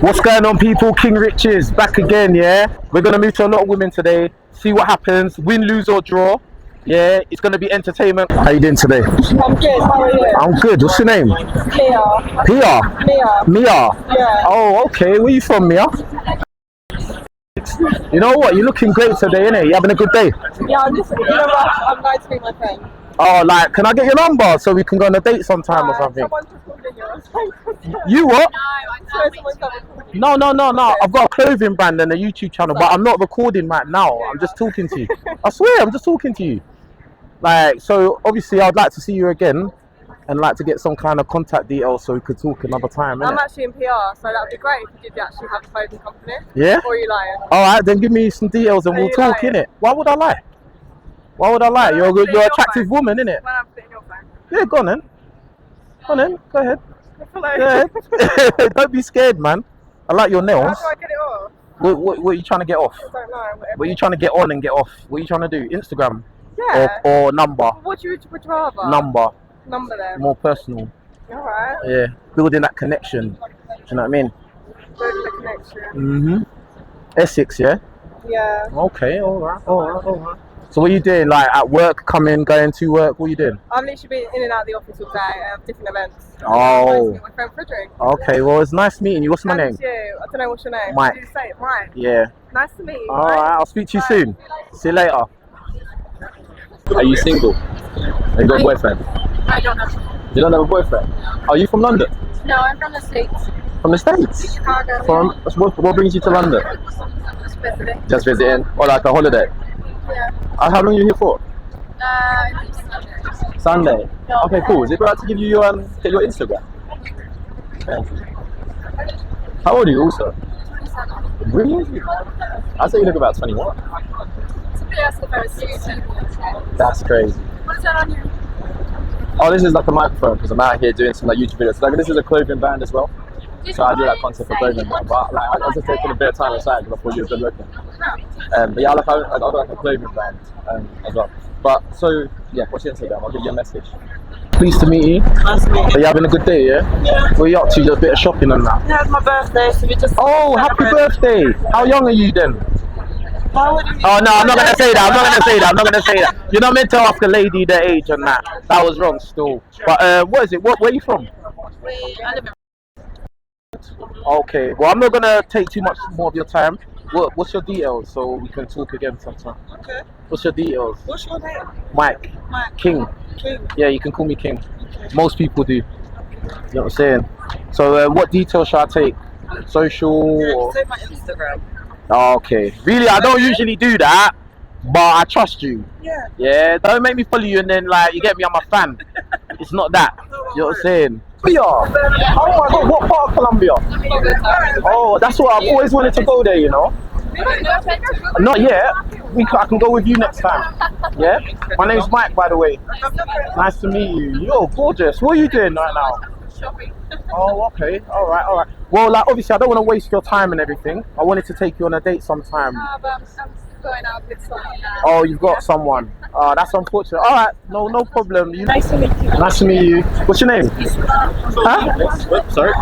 What's going on, people? King Riches back again, yeah? We're going to move to a lot of women today, see what happens, win, lose or draw. Yeah, it's going to be entertainment. How you doing today? I'm good, how are you? I'm good. What's your name? Mia. Pia? Mia. Mia? Yeah. Oh, okay. Where you from, Mia? You know what? You're looking great today, innit? You having a good day? Yeah, I'm just in a rush. I'm going to meet my friend. Oh, like, can I get your number so we can go on a date sometime or something? Someone just called in here. You what? No, No. I've got a clothing brand and a YouTube channel, but I'm not recording right now. I'm just talking to you. I swear, I'm just talking to you. Like, so obviously I'd like to see you again and like to get some kind of contact details so we could talk another time. I'm actually in PR, so that would be great if you did actually have a clothing company. Yeah? Or are you lying? Alright, then give me some details and we'll talk, innit? Why would I lie? Why would I lie? You're an attractive woman, innit? Well, I'm putting your phone. Yeah, go on then. Go on then, go ahead. Hello. Yeah. Don't be scared, man. I like your nails. How do I get it off? What are you trying to get off? I don't know. What are you trying to get on and get off? What are you trying to do? Instagram? Yeah. Or number? What would you rather? Number. Number then. More personal. Alright. Yeah. Building that connection. Do you know what I mean? Building the connection. Essex, yeah? Yeah. Okay, alright. So what are you doing? Like at work, going to work, what are you doing? I've literally been in and out of the office all day at different events. Oh. I'm going to meet my friend for a drink. Okay, well it's nice meeting you. What's my name? And you. I don't know what's your name. Mike. Did you say it? Mike. Yeah. Nice to meet you. Alright, I'll speak to you soon. See you later. Are you single? You got a boyfriend? I don't have. You don't have a boyfriend? Are you from London? No, I'm from the States. From the States? Chicago. What brings you to London? Just visiting. Just visiting? Or like a holiday? Yeah. How long are you here for? Sunday. Sunday? Okay, cool. Is it right to give you your, get your Instagram? Okay. How old are you also? 27. Really? I'd say you look about 21. Somebody asked if I was 16. That's crazy. What's that on you? Oh, this is like a microphone because I'm out here doing some like YouTube videos. So, like, this is a clothing brand as well. So I do like content for clothing, but like, I was just taking a bit of time aside because I thought you were good looking. But yeah, I got like a clothing brand as well. But so yeah, what's your Instagram? I'll give you a message. Pleased to meet you. Nice to meet you. Are you having a good day, yeah? Yeah. What are you up to? Just a bit of shopping and that? Yeah, it's my birthday, so we just. Oh, happy birthday! How young are you then? How old are you? Oh no, I'm not gonna say that. You're not meant to ask a lady their age and that. That was wrong still. But what is it? Where are you from? I live in. Okay. Well, I'm not gonna take too much more of your time. What's your details so we can talk again sometime? Okay. What's your details? What's your name? Mike. Mike. King. King. Yeah, you can call me King. Okay. Most people do. You know what I'm saying? So what details should I take? Social? Yeah, Or... take my Instagram. Oh, okay. Really, I don't usually do that, but I trust you. Yeah. Yeah, don't make me follow you and then like you get me, I'm a fan. It's not that. You know what I'm saying? Colombia. Oh my god, what part of Colombia? Oh, that's what I've always wanted to go there, you know. Not yet. I can go with you next time. Yeah? My name's Mike, by the way. Nice to meet you. You're gorgeous. What are you doing right now? Shopping. Oh, okay. Alright. Well, like, obviously, I don't want to waste your time and everything. I wanted to take you on a date sometime. But I'm going out with someone now. Oh, you've got someone. That's unfortunate. Alright, no problem. Nice to meet you. Nice to meet you. What's your name? Huh? Sorry?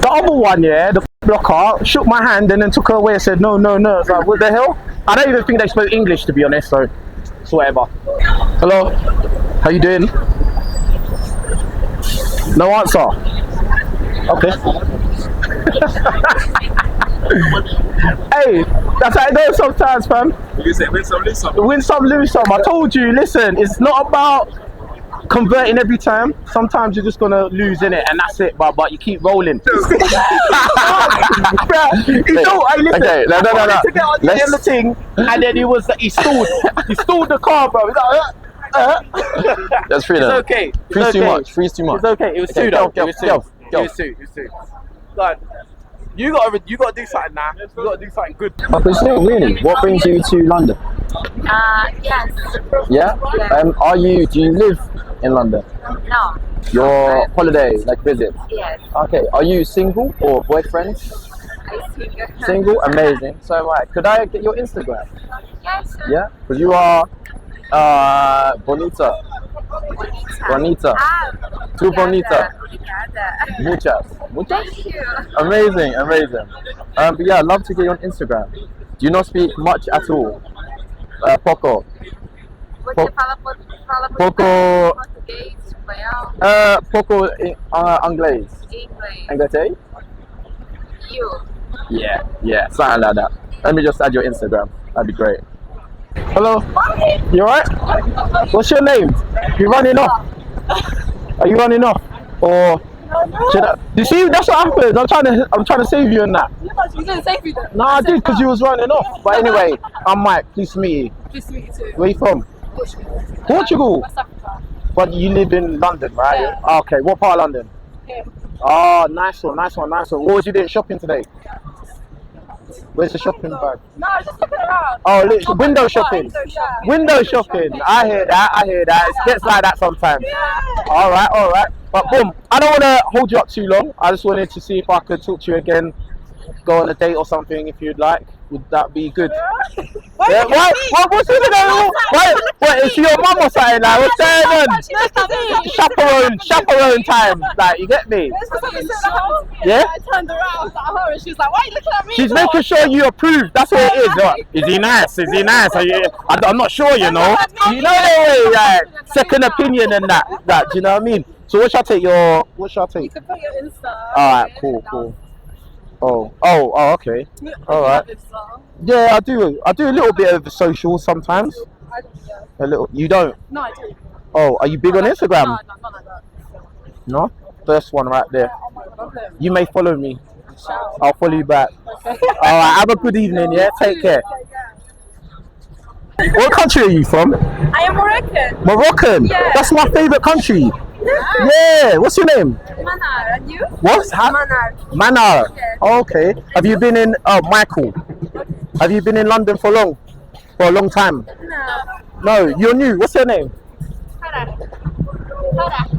The other one, yeah, the blocker, shook my hand and then took her away and said, no. I was like, what the hell? I don't even think they spoke English, to be honest, so it's whatever. Hello? How you doing? No answer? Okay. Hey, that's how it goes sometimes, fam. You say win some, lose some. Win some, lose some. I told you, listen, it's not about converting every time. Sometimes you're just gonna lose in it, and that's it. But you keep rolling. Listen. Okay, no. To get on the other thing, and then he stalled the car, bro. He's like, That's free It's then. okay. Freeze too much. It's okay. It was two though. It was two. Like, you gotta do something now. You gotta do something good. Okay, so really, what brings you to London? Yes. Yeah? Do you live in London? No. Your holiday, like visit? Yes. Okay, are you single or boyfriend? I see. Single? Amazing. So, could I get your Instagram? Yes. Yeah? Because you are bonita. Bonita. Too bonita. Muchas. Muchas? Thank you. Amazing, amazing. But yeah, I'd love to get you on Instagram. Do you not speak much at all? Poco. Você fala Pouco. português, espanhol, Poco inglês. inglês. English? You. Yeah, something like that. Let me just add your Instagram. That'd be great. Hello. You alright? What's your name? You running off? Are you running off? Or should I? You see, that's what happens. I'm trying to save you in that. You didn't save me though. No, I did because you was running off. But anyway, I'm Mike. Pleased to meet you. Pleased to meet you too. Where you from? Portugal. West Africa. But you live in London, right? Yeah. Oh, okay. What part of London? Here. Oh, nice one. What was you doing shopping today? Where's the shopping bag? No, just looking around. Oh, window shopping. Window shopping. I hear that. It gets like that sometimes. All right. But boom, I don't want to hold you up too long. I just wanted to see if I could talk to you again, go on a date or something if you'd like. Would that be good? Yeah, what? What's this going? What? Is your mum or something? Like, what's going on? Chaperone time. Like, you get me? Yeah. I turned around, I was at her, and she was like, "Why are you looking at me?" She's making sure you approve. That's what it is. What? Is he nice? Are you, I'm not sure, you know. You know the way, like, second opinion and that. Do you know what I mean? So what should I take? You can put your Insta. Alright, cool. Oh, okay. Alright. Yeah, I do a little bit of social sometimes. I don't know. A little. You don't? No, I do. Oh, are you big on Instagram? No, not like that. No? First one right there. Oh my God. You may follow me. Shout. I'll follow you back. Alright, have a good evening, yeah? Take care. What country are you from? I am Moroccan. Moroccan? Yeah. That's my favourite country. Yeah. What's your name? Manar, and you? What? Manar. Manar. Yes. Oh, okay. Have you been in Michael? Have you been in London for long? For a long time? No. No, you're new. What's your name?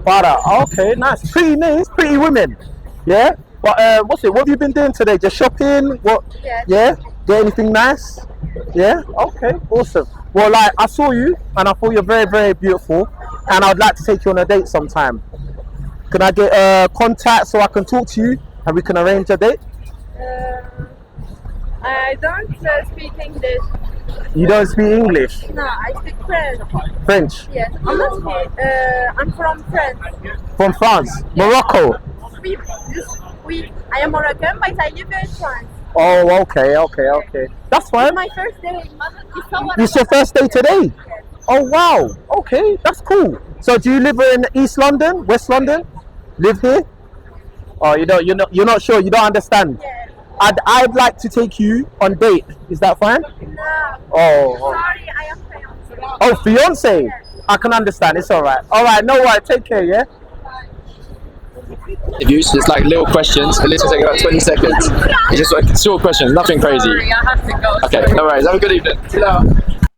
Farah. Oh, okay, nice. Pretty names, pretty women. Yeah? But what have you been doing today? Just shopping? What? Yes. Yeah? Get anything nice? Yeah? Okay, awesome. Well, like, I saw you and I thought you're very, very beautiful, and I'd like to take you on a date sometime. Can I get contact so I can talk to you and we can arrange a date? I don't speak English. You don't speak English? No, I speak French. French? Yes, I'm not. I'm from France. From France? Morocco? Oui, I am Moroccan, but I live in France. Oh, okay. That's fine. It's my first day. It's your first day today? Oh, wow. Okay, that's cool. So do you live in East London, West London? Live here? Oh, you're not sure, you don't understand? Yes. I'd like to take you on date. Is that fine? No. Oh. Sorry, I am fiance. Oh, fiance? Yes. I can understand, it's alright. Alright, no worries, take care, yeah? Interviews, it's like little questions. It literally takes about 20 seconds. It's just like short questions, nothing crazy. Sorry, I have to go. Okay, no worries. Have a good evening.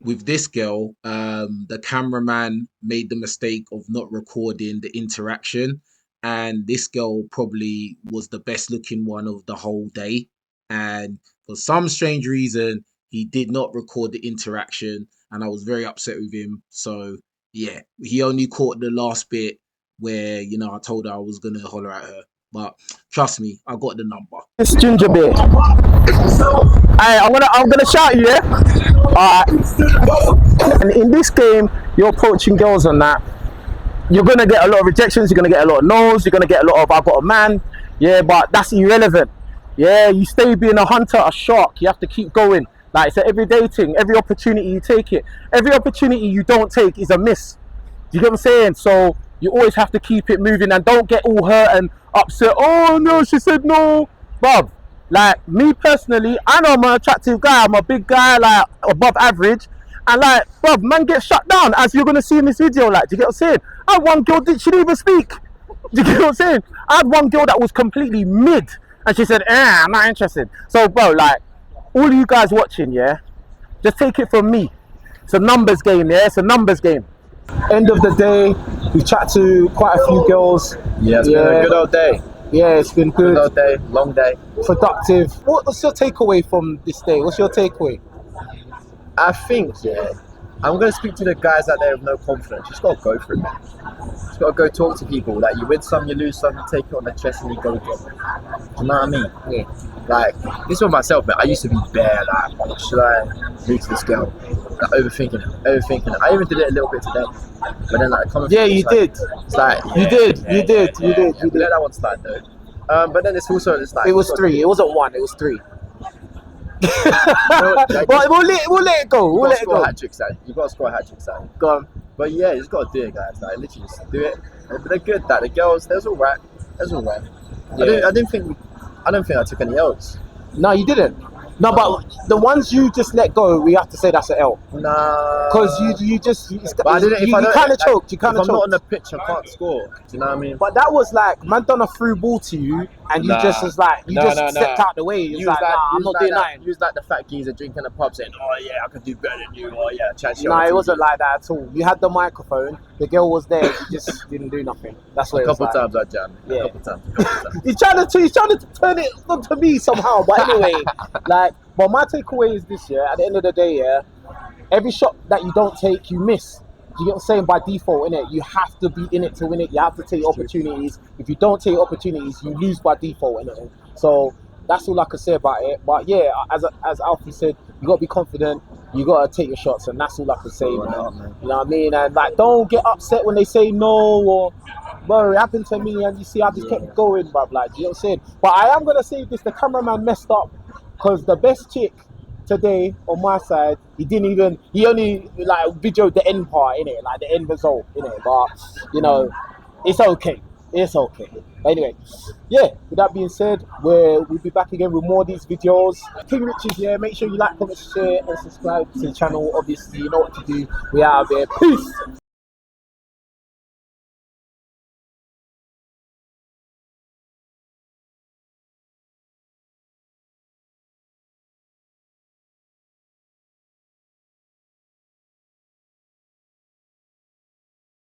With this girl, the cameraman made the mistake of not recording the interaction, and this girl probably was the best looking one of the whole day, and for some strange reason he did not record the interaction, and I was very upset with him. So yeah, he only caught the last bit where, you know, I told her I was gonna holler at her, but trust me, I got the number. It's ginger bit. Hey, I'm gonna shout you, yeah? Alright. And in this game, you're approaching girls on that. You're gonna get a lot of rejections, you're gonna get a lot of no's, you're gonna get a lot of "I got a man," yeah, but that's irrelevant. Yeah, you stay being a hunter, a shark, you have to keep going. Like it's an everyday thing, every opportunity you take it. Every opportunity you don't take is a miss. Do you get what I'm saying? So you always have to keep it moving and don't get all hurt and upset. Oh no, she said no. Bruv, like me personally, I know I'm an attractive guy, I'm a big guy, like above average. And like, bruv, man gets shut down, as you're gonna see in this video. Like, do you get what I'm saying? I had one girl, she didn't even speak. Do you get what I'm saying? I had one girl that was completely mid and she said, I'm not interested. So bro, like, all you guys watching, yeah, just take it from me. It's a numbers game, yeah, it's a numbers game. End of the day, we chat to quite a few girls. Yeah, it's been a good old day. Yeah, it's been good. Good old day, long day. Productive. What's your takeaway from this day? What's your takeaway? I think, yeah, I'm gonna speak to the guys out there with no confidence. Just gotta go for it, man. Just gotta go talk to people. Like you win some, you lose some, you take it on the chest and you go again. Do you know what I mean? Yeah. Like this was myself, man. I used to be bare like, oh, should I move to this girl? Like overthinking it. I even did it a little bit today. But then like coming Yeah, you did. It's like You did. You did. Let that one slide though. But then it's also just like It was 3. It wasn't 1. It was 3. Like, But we'll let it go. We'll let it go. You gotta score hat tricks out. Go on. But yeah, you just gotta do it, guys. Like literally, just do it. But they're good. That the girls, they was all right. Yeah. I don't think I took any L's. No, you didn't. No, but the ones you just let go, we have to say that's an L. Nah. Because you just But I didn't. you kind of choked. You kind If of I'm not choked. on the pitch, I can't score. Do you know what I mean? But that was like man done a through ball to you, and you Nah. just was like you No, just no, stepped no. out the way. You was like, nah, I'm not doing nothing. You was like the fat geezer drinking a pub saying, "Oh yeah, I could do better than you." Oh yeah, chat shit. No, it wasn't like that at all. You had the microphone. The girl was there. You just didn't do nothing. That's what A it was couple like. times I jammed. Yeah. A couple times. He's trying to turn it onto me somehow. But anyway, like, but my takeaway is this: at the end of the day, every shot that you don't take, you miss. You get what I'm saying? By default, innit? You have to be in it to win it. You have to take opportunities. If you don't take opportunities, you lose by default, innit? So that's all I can say about it. But yeah, as Alfie said, you got to be confident. You got to take your shots, and that's all I can say, man. You know what I mean? And like, don't get upset when they say no or, bro, it happened to me, and you see, I just kept going, bruv. Like, you know what I'm saying? But I am gonna say this: the cameraman messed up, because the best chick today on my side, he only like videoed the end part, innit? Like the end result, innit? But you know, it's okay. It's okay. Anyway, yeah, with that being said, we'll be back again with more of these videos. King Rich is here. Make sure you like, comment, share, and subscribe to the channel. Obviously, you know what to do. We are out there. Peace.